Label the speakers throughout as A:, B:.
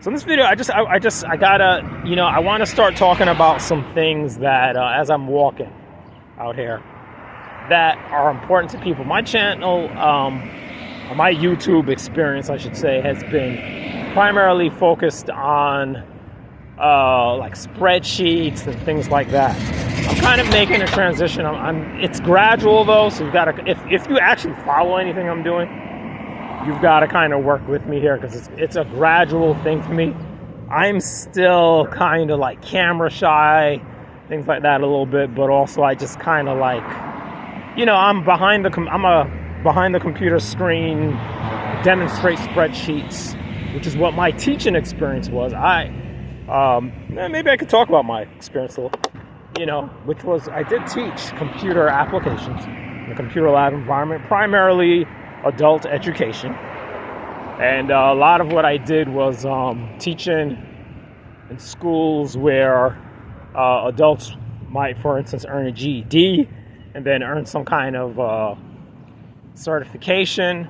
A: So in this video, I gotta, I want to start talking about some things that, as I'm walking out here, that are important to people. My channel, my YouTube experience, I should say, has been primarily focused on like spreadsheets and things like that. I'm kind of making a transition. It's gradual though, so you've got to, if you actually follow anything I'm doing, you've got to kind of work with me here because it's a gradual thing for me. I'm still kind of like camera shy, things like that a little bit, but also I just kind of like, I'm behind the computer screen, demonstrate spreadsheets, which is what my teaching experience was. Maybe I could talk about my experience a little, which was I did teach computer applications in a computer lab environment, primarily adult education. And a lot of what I did was teaching in schools where adults might, for instance, earn a GED and then earn some kind of certification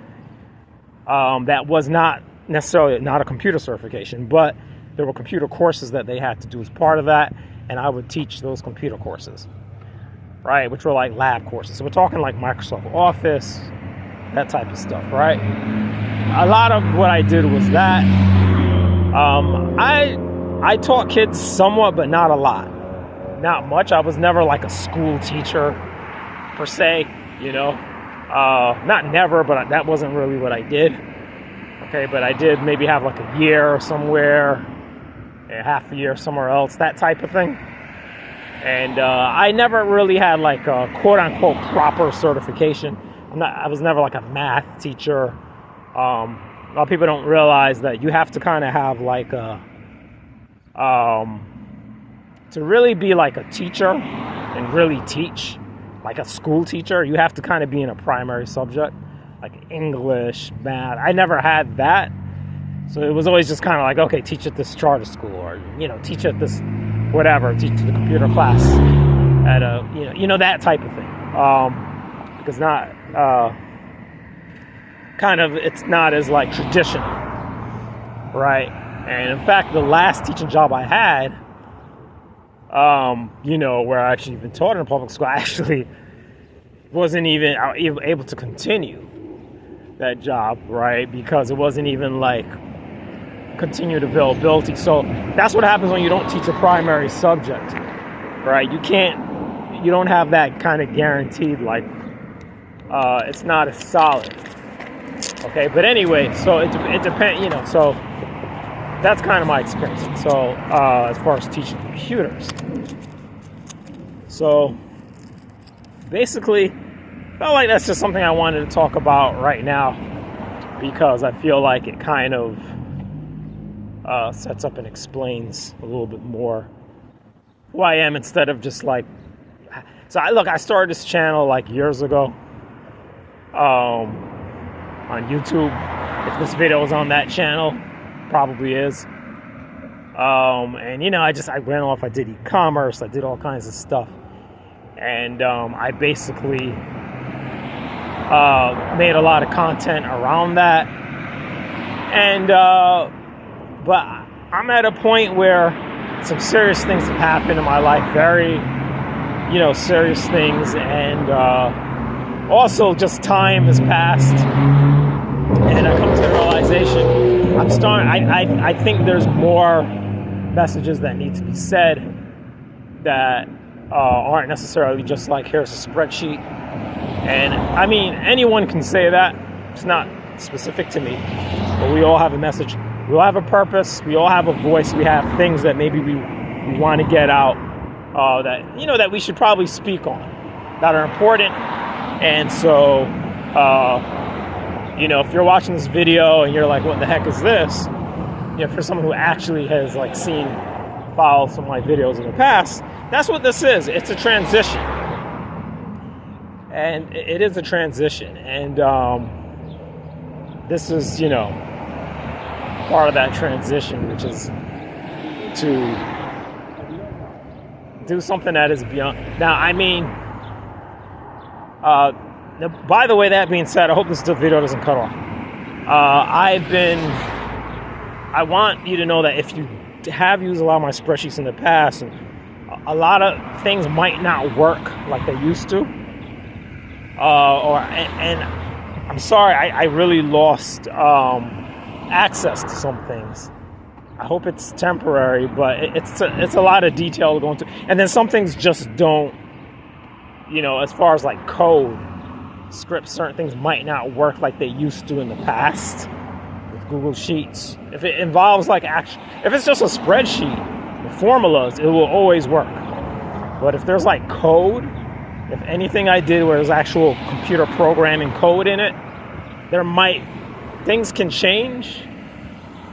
A: that was not necessarily not a computer certification, but there were computer courses that they had to do as part of that, and I would teach those computer courses, right, which were like lab courses. So we're talking like Microsoft Office, that type of stuff, right? A lot of what I did was that. I taught kids somewhat, but not a lot. Not much. I was never like a school teacher, per se, Not never, but that wasn't really what I did. Okay, but I did maybe have like a year somewhere, half a year somewhere else, that type of thing. And I never really had like a quote-unquote proper certification. I was never like a math teacher. A lot of people don't realize that you have to kind of have like to really be like a teacher and really teach, like a school teacher, you have to kind of be in a primary subject, like English, math. I never had that. So it was always just kind of like, okay, teach at this charter school, or, teach at this whatever, teach the computer class at a, that type of thing. Because it's not as like traditional, right? And in fact, the last teaching job I had, where I actually even taught in a public school, I actually wasn't even able to continue that job, right? Because it wasn't even like continued availability. So that's what happens when you don't teach a primary subject, right? You don't have that kind of guaranteed, like, it's not as solid. Okay, but anyway, so it depends, so that's kind of my experience. So as far as teaching computers, so basically, felt like that's just something I wanted to talk about right now because I feel like it kind of sets up and explains a little bit more who I am instead of just like. So I started this channel like years ago on YouTube. If this video was on that channel, probably is. And I went off. I did e-commerce. I did all kinds of stuff, and I basically made a lot of content around that. And but I'm at a point where some serious things have happened in my life. Very, serious things, and also just time has passed, and I come to the realization I think there's more messages that need to be said that aren't necessarily just like, here's a spreadsheet. And I mean, anyone can say that. It's not specific to me, but we all have a message. We all have a purpose. We all have a voice. We have things that maybe we want to get out, that we should probably speak on, that are important. And so, if you're watching this video and you're like, what the heck is this? If you're someone who actually has like followed some of my videos in the past, that's what this is. It's a transition. And it is a transition. And this is, part of that transition, which is to do something that is beyond. Now, I mean, by the way, that being said, I hope this video doesn't cut off. I've been I want you to know that if you have used a lot of my spreadsheets in the past, and a lot of things might not work like they used to, and I'm sorry, I really lost access to some things. I hope it's temporary, but it's a lot of detail going to, and then some things just don't, as far as like code, scripts, certain things might not work like they used to in the past with Google Sheets. If it involves like action, if it's just a spreadsheet, the formulas, it will always work. But if there's like code, if anything I did where there's actual computer programming code in it, things can change.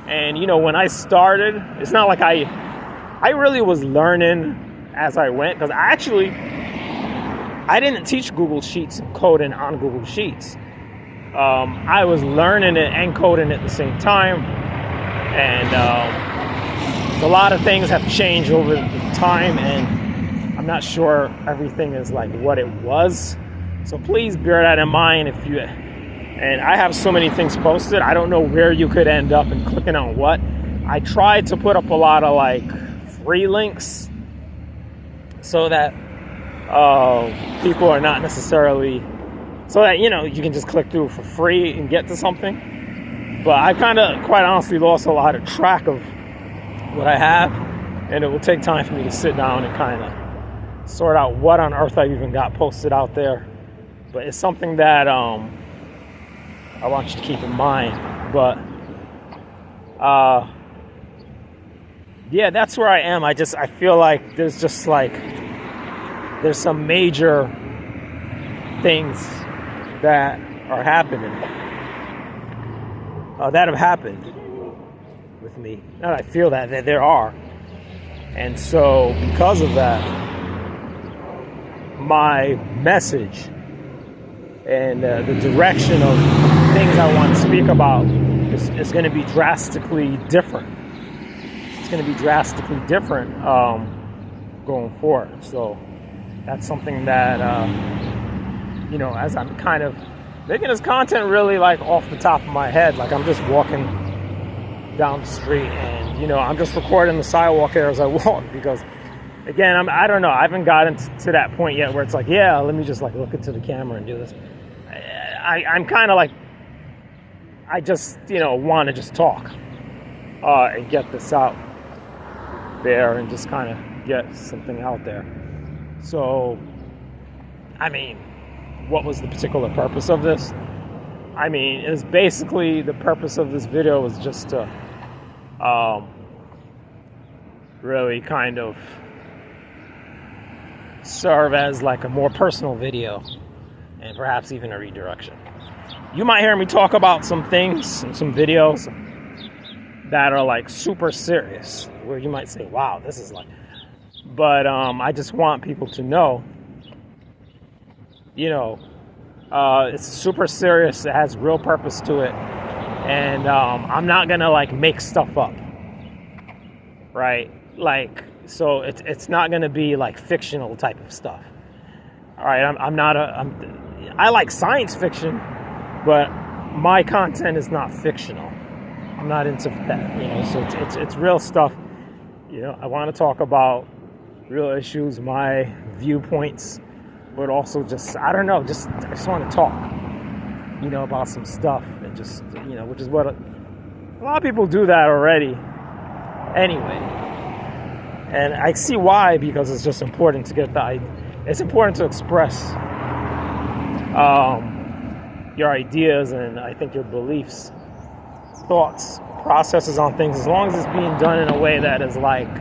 A: And when I started, it's not like I really was learning as I went, because I didn't teach Google Sheets and coding on Google Sheets. I was learning it and coding at the same time, and a lot of things have changed over the time, and I'm not sure everything is like what it was. So please bear that in mind. And I have so many things posted, I don't know where you could end up and clicking on what. I tried to put up a lot of like free links so that people are not necessarily, so that you can just click through for free and get to something. But I kind of, quite honestly, lost a lot of track of what I have, and it will take time for me to sit down and kind of sort out what on earth I even got posted out there. But it's something that I want you to keep in mind. But yeah, that's where I am. I feel like there's some major things that are happening, that have happened with me. Not I feel that there are. And so because of that, my message and the direction of things I want to speak about is going to be drastically different. It's going to be drastically different going forward. So that's something that, as I'm kind of making this content really like off the top of my head, like I'm just walking down the street and, I'm just recording the sidewalk here as I walk, because again, I don't know, I haven't gotten to that point yet where it's like, yeah, let me just like look into the camera and do this. I'm kind of like, I just, want to just talk and get this out there and just kind of get something out there. So, I mean, what was the particular purpose of this? I mean, it was basically, the purpose of this video was just to really kind of serve as like a more personal video and perhaps even a redirection. You might hear me talk about some things and some videos that are like super serious, where you might say, wow, this is like, but I just want people to know, it's super serious, it has real purpose to it, and I'm not gonna like make stuff up, right? Like, so it's not gonna be like fictional type of stuff. All right, I like science fiction, but my content is not fictional. I'm not into that, so it's real stuff. I want to talk about real issues, my viewpoints, but also just, I don't know, I just want to talk, about some stuff, and just, which is what a lot of people do that already anyway. And I see why, because it's just important to get it's important to express your ideas, and I think your beliefs, thoughts, processes on things, as long as it's being done in a way that is like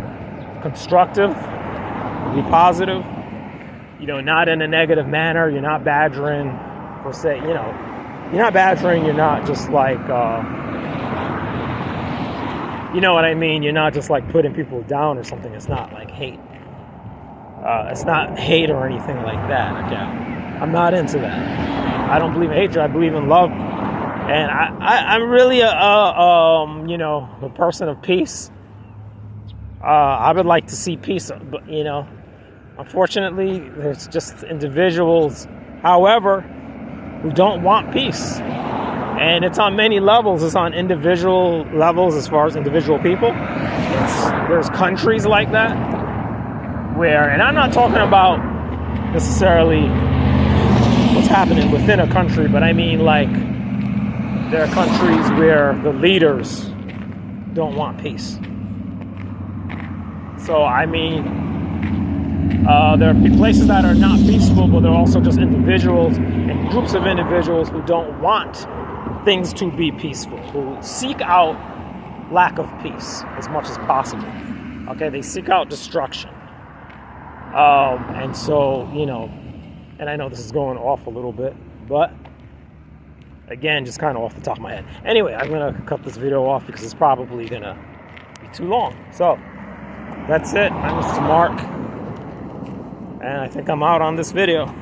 A: constructive, be positive, not in a negative manner. You're not badgering per se, you're not badgering, you're not just like, you know what I mean? You're not just like putting people down or something. It's not like hate. It's not hate or anything like that. Okay, I'm not into that. I don't believe in hatred. I believe in love, and I'm really a person of peace. I would like to see peace, but unfortunately, there's just individuals, however, who don't want peace, And it's on many levels. It's on individual levels as far as individual people. There's countries like that where, and I'm not talking about necessarily what's happening within a country, but I mean like there are countries where the leaders don't want peace. So I mean, there are places that are not peaceful, but there are also just individuals and groups of individuals who don't want things to be peaceful, who seek out lack of peace as much as possible. Okay, they seek out destruction. And so, you know, and I know this is going off a little bit, but again, just kind of off the top of my head. Anyway, I'm going to cut this video off because it's probably going to be too long. So, that's it. I'm Mr. Mark, and I think I'm out on this video.